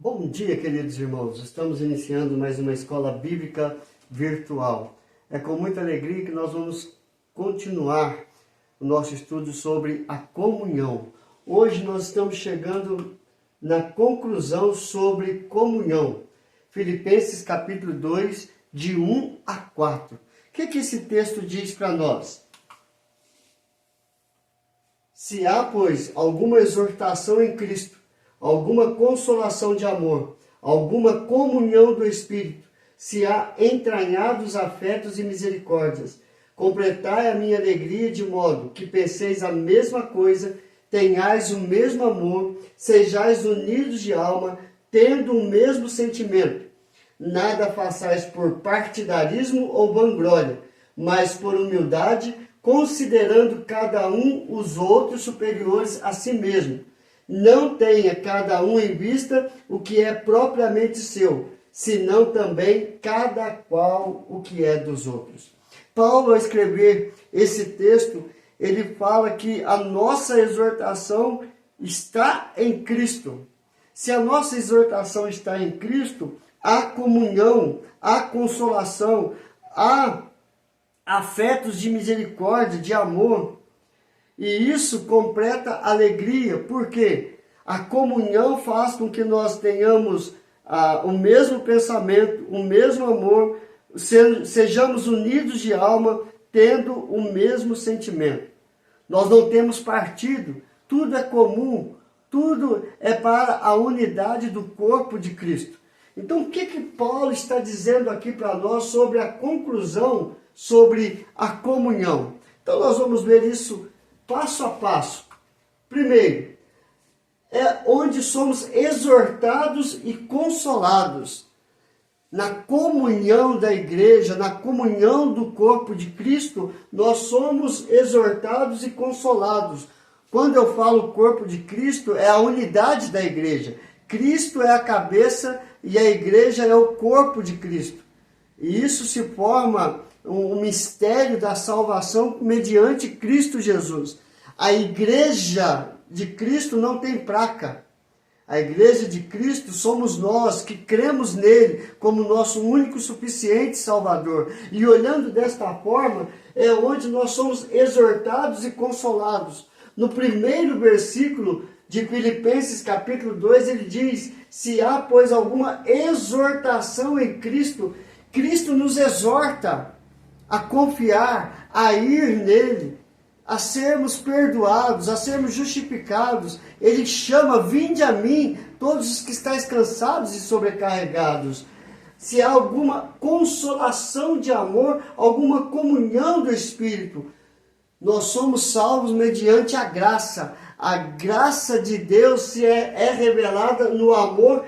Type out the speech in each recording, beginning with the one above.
Bom dia, queridos irmãos. Estamos iniciando mais uma escola bíblica virtual. É com muita alegria que nós vamos continuar o nosso estudo sobre a comunhão. Hoje nós estamos chegando na conclusão sobre comunhão. Filipenses capítulo 2, de 1 a 4. O que esse texto diz para nós? Se há, pois, alguma exortação em Cristo, alguma consolação de amor, alguma comunhão do Espírito, se há entranhados afetos e misericórdias, completai a minha alegria de modo que penseis a mesma coisa, tenhais o mesmo amor, sejais unidos de alma, tendo o mesmo sentimento. Nada façais por partidarismo ou vanglória, mas por humildade, considerando cada um os outros superiores a si mesmo. Não tenha cada um em vista o que é propriamente seu, senão também cada qual o que é dos outros. Paulo, ao escrever esse texto, ele fala que a nossa exortação está em Cristo. Se a nossa exortação está em Cristo, há comunhão, há consolação, há afetos de misericórdia, de amor. E isso completa a alegria, porque a comunhão faz com que nós tenhamos o mesmo pensamento, o mesmo amor, sejamos unidos de alma, tendo o mesmo sentimento. Nós não temos partido, tudo é comum, tudo é para a unidade do corpo de Cristo. Então, o que Paulo está dizendo aqui para nós sobre a conclusão sobre a comunhão? Então, nós vamos ver isso passo a passo. Primeiro, é onde somos exortados e consolados. Na comunhão da igreja, na comunhão do corpo de Cristo, nós somos exortados e consolados. Quando eu falo corpo de Cristo, é a unidade da igreja. Cristo é a cabeça e a igreja é o corpo de Cristo. E isso se forma um mistério da salvação mediante Cristo Jesus. A igreja de Cristo não tem placa. A igreja de Cristo somos nós que cremos nele como nosso único e suficiente Salvador. E olhando desta forma, é onde nós somos exortados e consolados. No primeiro versículo de Filipenses capítulo 2, ele diz: se há, pois, alguma exortação em Cristo, Cristo nos exorta a confiar, a ir nele, a sermos perdoados, a sermos justificados. Ele chama: vinde a mim, todos os que estáis cansados e sobrecarregados. Se há alguma consolação de amor, alguma comunhão do Espírito, nós somos salvos mediante a graça. A graça de Deus é revelada no amor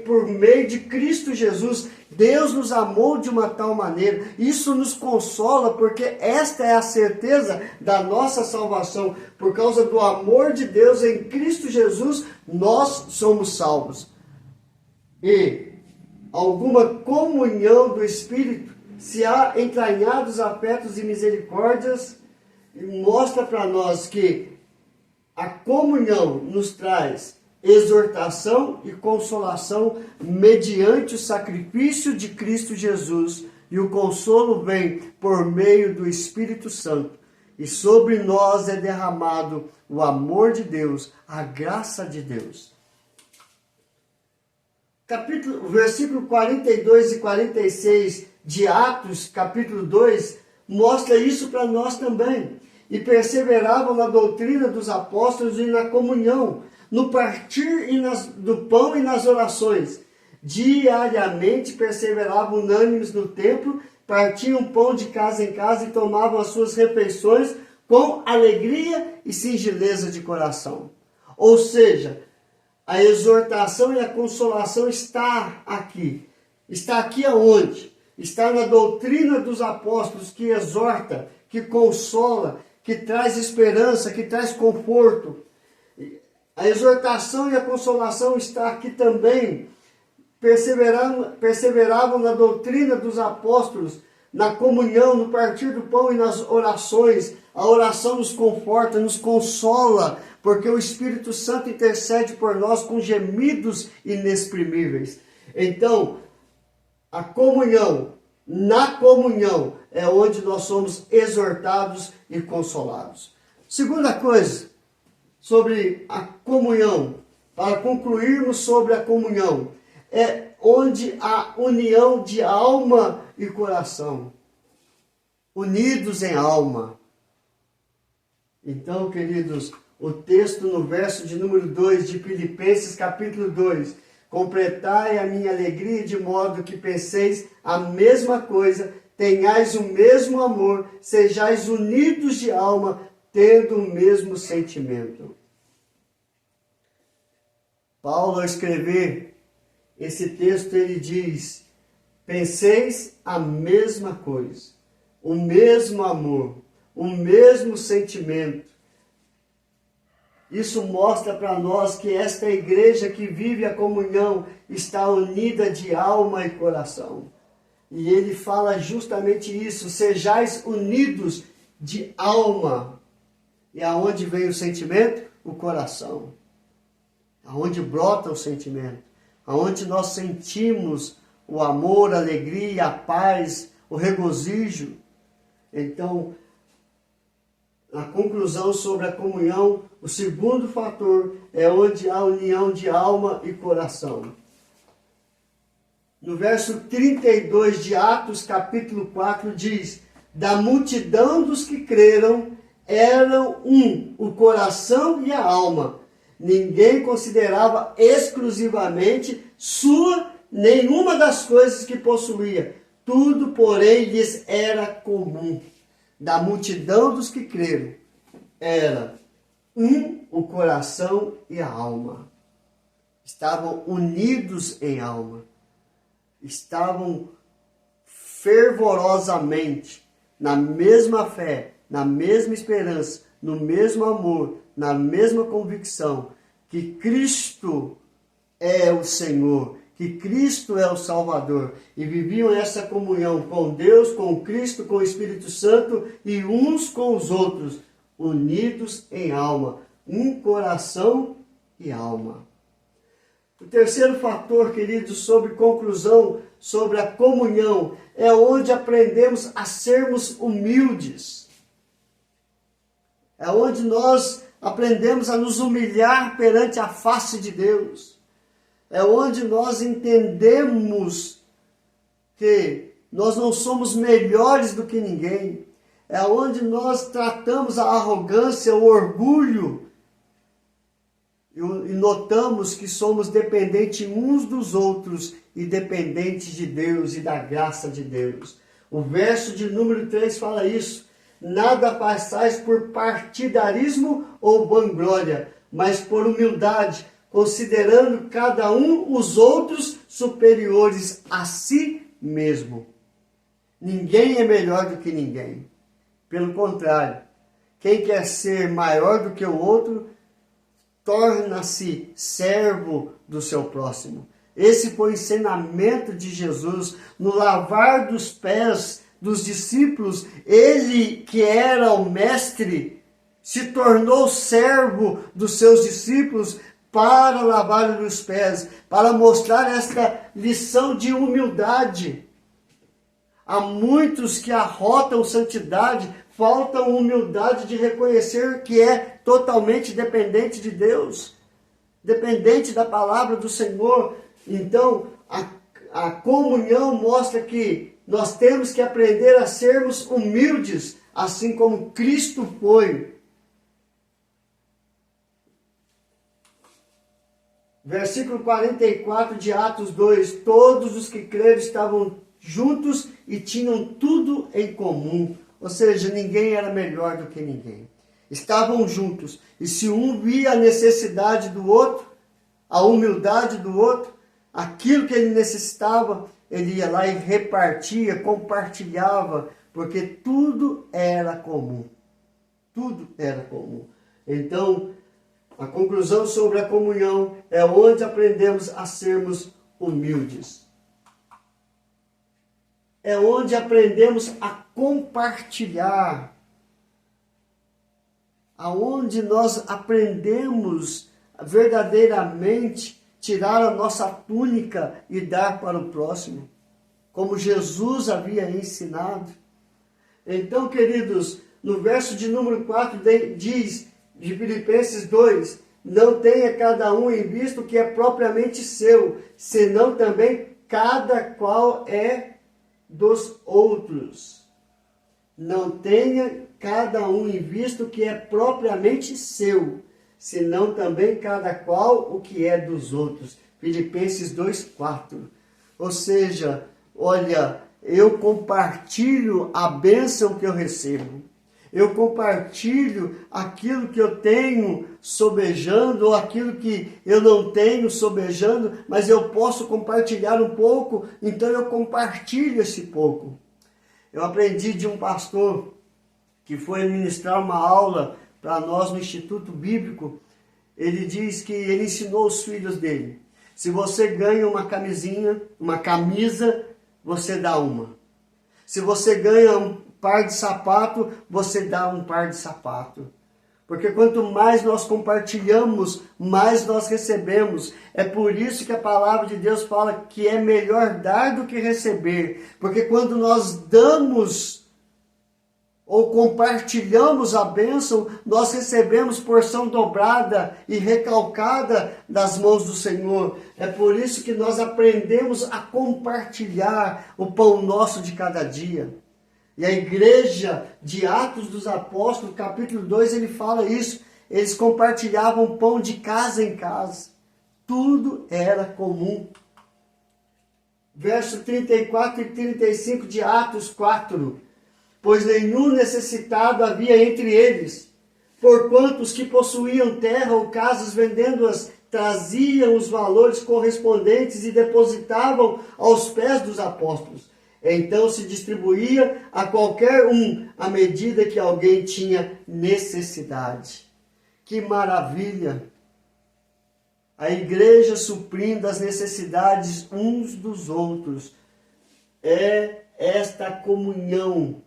por meio de Cristo Jesus. Deus nos amou de uma tal maneira. Isso nos consola, porque esta é a certeza da nossa salvação. Por causa do amor de Deus em Cristo Jesus, nós somos salvos. E alguma comunhão do Espírito, se há entranhados afetos e misericórdias, mostra para nós que a comunhão nos traz exortação e consolação mediante o sacrifício de Cristo Jesus, e o consolo vem por meio do Espírito Santo, e sobre nós é derramado o amor de Deus, a graça de Deus. Versículo 42 e 46 de Atos, capítulo 2, mostra isso para nós também. E perseveravam na doutrina dos apóstolos e na comunhão, no partir do pão e nas orações. Diariamente perseveravam unânimes no templo, partiam pão de casa em casa e tomavam as suas refeições com alegria e singeleza de coração. Ou seja, a exortação e a consolação está aqui. Está aqui aonde? Está na doutrina dos apóstolos, que exorta, que consola, que traz esperança, que traz conforto. A exortação e a consolação está aqui também. Perseveravam na doutrina dos apóstolos, na comunhão, no partir do pão e nas orações. A oração nos conforta, nos consola, porque o Espírito Santo intercede por nós com gemidos inexprimíveis. Então, a comunhão, na comunhão, é onde nós somos exortados e consolados. Segunda coisa, sobre a comunhão, para concluirmos sobre a comunhão, é onde há união de alma e coração. Unidos em alma. Então, queridos, o texto no verso de número 2 de Filipenses capítulo 2, completai a minha alegria de modo que penseis a mesma coisa, tenhais o mesmo amor, sejais unidos de alma, tendo o mesmo sentimento. Paulo, ao escrever esse texto, ele diz, penseis a mesma coisa, o mesmo amor, o mesmo sentimento. Isso mostra para nós que esta igreja que vive a comunhão está unida de alma e coração. E ele fala justamente isso, sejais unidos de alma. E aonde vem o sentimento? O coração. Aonde brota o sentimento. Aonde nós sentimos o amor, a alegria, a paz, o regozijo. Então, a conclusão sobre a comunhão, o segundo fator é onde há união de alma e coração. No verso 32 de Atos, capítulo 4, diz, da multidão dos que creram, eram um, o coração e a alma. Ninguém considerava exclusivamente sua nenhuma das coisas que possuía. Tudo, porém, lhes era comum. Da multidão dos que creram, era um o coração e a alma. Estavam unidos em alma. Estavam fervorosamente na mesma fé, na mesma esperança, no mesmo amor, na mesma convicção que Cristo é o Senhor, que Cristo é o Salvador, e viviam essa comunhão com Deus, com Cristo, com o Espírito Santo e uns com os outros, unidos em alma, um coração e alma. O terceiro fator, queridos, sobre conclusão, sobre a comunhão, é onde aprendemos a sermos humildes. É onde nós aprendemos a nos humilhar perante a face de Deus. É onde nós entendemos que nós não somos melhores do que ninguém. É onde nós tratamos a arrogância, o orgulho, e notamos que somos dependentes uns dos outros e dependentes de Deus e da graça de Deus. O verso de número 3 fala isso. Nada façais por partidarismo ou vanglória, mas por humildade, considerando cada um os outros superiores a si mesmo. Ninguém é melhor do que ninguém. Pelo contrário, quem quer ser maior do que o outro, torna-se servo do seu próximo. Esse foi o ensinamento de Jesus no lavar dos pés dos discípulos. Ele, que era o mestre, se tornou servo dos seus discípulos para lavar os pés, para mostrar esta lição de humildade. Há muitos que arrotam santidade, faltam humildade de reconhecer que é totalmente dependente de Deus, dependente da palavra do Senhor. Então, a comunhão mostra que nós temos que aprender a sermos humildes, assim como Cristo foi. Versículo 44 de Atos 2, todos os que creram estavam juntos e tinham tudo em comum. Ou seja, ninguém era melhor do que ninguém. Estavam juntos. E se um via a necessidade do outro, a humildade do outro, aquilo que ele necessitava, ele ia lá e repartia, compartilhava, porque tudo era comum. Tudo era comum. Então, a conclusão sobre a comunhão é onde aprendemos a sermos humildes. É onde aprendemos a compartilhar aonde nós aprendemos verdadeiramente tirar a nossa túnica e dar para o próximo, como Jesus havia ensinado. Então, queridos, no verso de número 4 diz, de Filipenses 2, não tenha cada um em vista o que é propriamente seu, senão também cada qual é dos outros. Não tenha cada um em vista o que é propriamente seu, senão também cada qual o que é dos outros. Filipenses 2:4. Ou seja, olha, eu compartilho a bênção que eu recebo. Eu compartilho aquilo que eu tenho sobejando, ou aquilo que eu não tenho sobejando, mas eu posso compartilhar um pouco, então eu compartilho esse pouco. Eu aprendi de um pastor que foi ministrar uma aula para nós no Instituto Bíblico. Ele diz que ele ensinou os filhos dele: se você ganha uma camisa, você dá uma. Se você ganha um par de sapato, você dá um par de sapato. Porque quanto mais nós compartilhamos, mais nós recebemos. É por isso que a palavra de Deus fala que é melhor dar do que receber. Porque quando nós damos ou compartilhamos a bênção, nós recebemos porção dobrada e recalcada das mãos do Senhor. É por isso que nós aprendemos a compartilhar o pão nosso de cada dia. E a igreja de Atos dos Apóstolos, capítulo 2, ele fala isso. Eles compartilhavam pão de casa em casa. Tudo era comum. Verso 34 e 35 de Atos 4. Pois nenhum necessitado havia entre eles, porquanto os que possuíam terra ou casas vendendo-as, traziam os valores correspondentes e depositavam aos pés dos apóstolos. Então se distribuía a qualquer um à medida que alguém tinha necessidade. Que maravilha! A igreja suprindo as necessidades uns dos outros. É esta comunhão.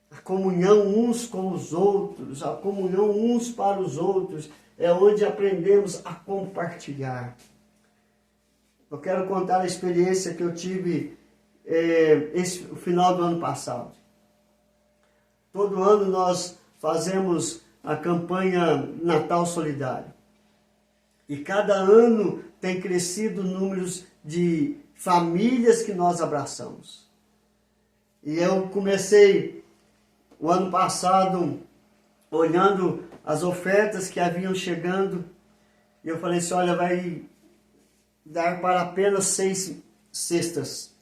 A comunhão uns com os outros, a comunhão uns para os outros, é onde aprendemos a compartilhar. Eu quero contar a experiência que eu tive no final do ano passado. Todo ano nós fazemos a campanha Natal Solidário. E cada ano tem crescido números de famílias que nós abraçamos. E eu comecei o ano passado olhando as ofertas que haviam chegando. E eu falei assim, olha, vai dar para apenas 6 cestas.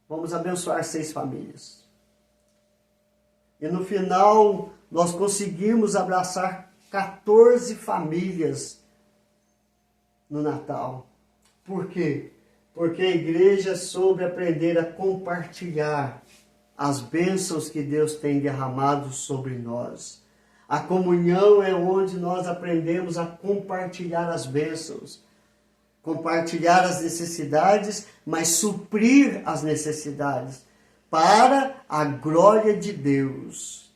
Vamos abençoar 6 famílias. E no final, nós conseguimos abraçar 14 famílias no Natal. Por quê? Porque a igreja soube aprender a compartilhar as bênçãos que Deus tem derramado sobre nós. A comunhão é onde nós aprendemos a compartilhar as bênçãos. Compartilhar as necessidades, mas suprir as necessidades para a glória de Deus,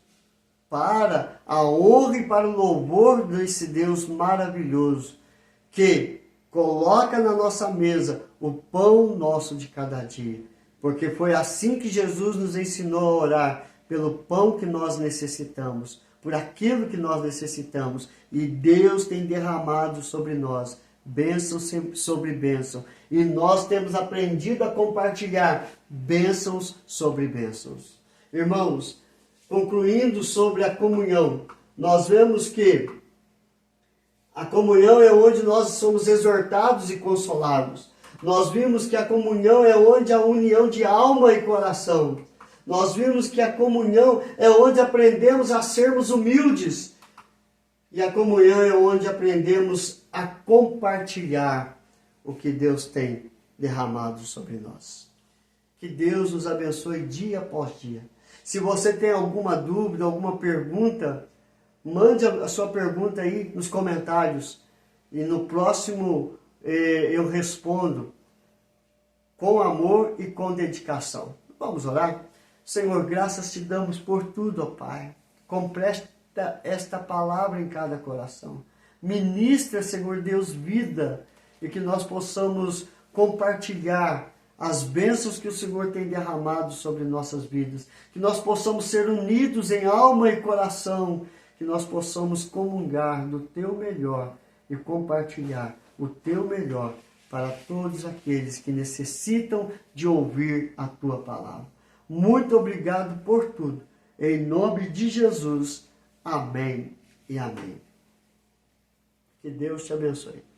para a honra e para o louvor desse Deus maravilhoso, que coloca na nossa mesa o pão nosso de cada dia. Porque foi assim que Jesus nos ensinou a orar, pelo pão que nós necessitamos, por aquilo que nós necessitamos. E Deus tem derramado sobre nós bênção sobre bênção. E nós temos aprendido a compartilhar bênçãos sobre bênçãos. Irmãos, concluindo sobre a comunhão, nós vemos que a comunhão é onde nós somos exortados e consolados. Nós vimos que a comunhão é onde a união de alma e coração. Nós vimos que a comunhão é onde aprendemos a sermos humildes. E a comunhão é onde aprendemos a compartilhar o que Deus tem derramado sobre nós. Que Deus nos abençoe dia após dia. Se você tem alguma dúvida, alguma pergunta, mande a sua pergunta aí nos comentários. E no próximo eu respondo com amor e com dedicação. Vamos orar? Senhor, graças te damos por tudo, ó Pai. completa esta palavra em cada coração. Ministra, Senhor Deus, vida, e que nós possamos compartilhar as bênçãos que o Senhor tem derramado sobre nossas vidas. Que nós possamos ser unidos em alma e coração. Que nós possamos comungar do Teu melhor e compartilhar o Teu melhor para todos aqueles que necessitam de ouvir a Tua palavra. Muito obrigado por tudo. Em nome de Jesus. Amém e amém. Que Deus te abençoe.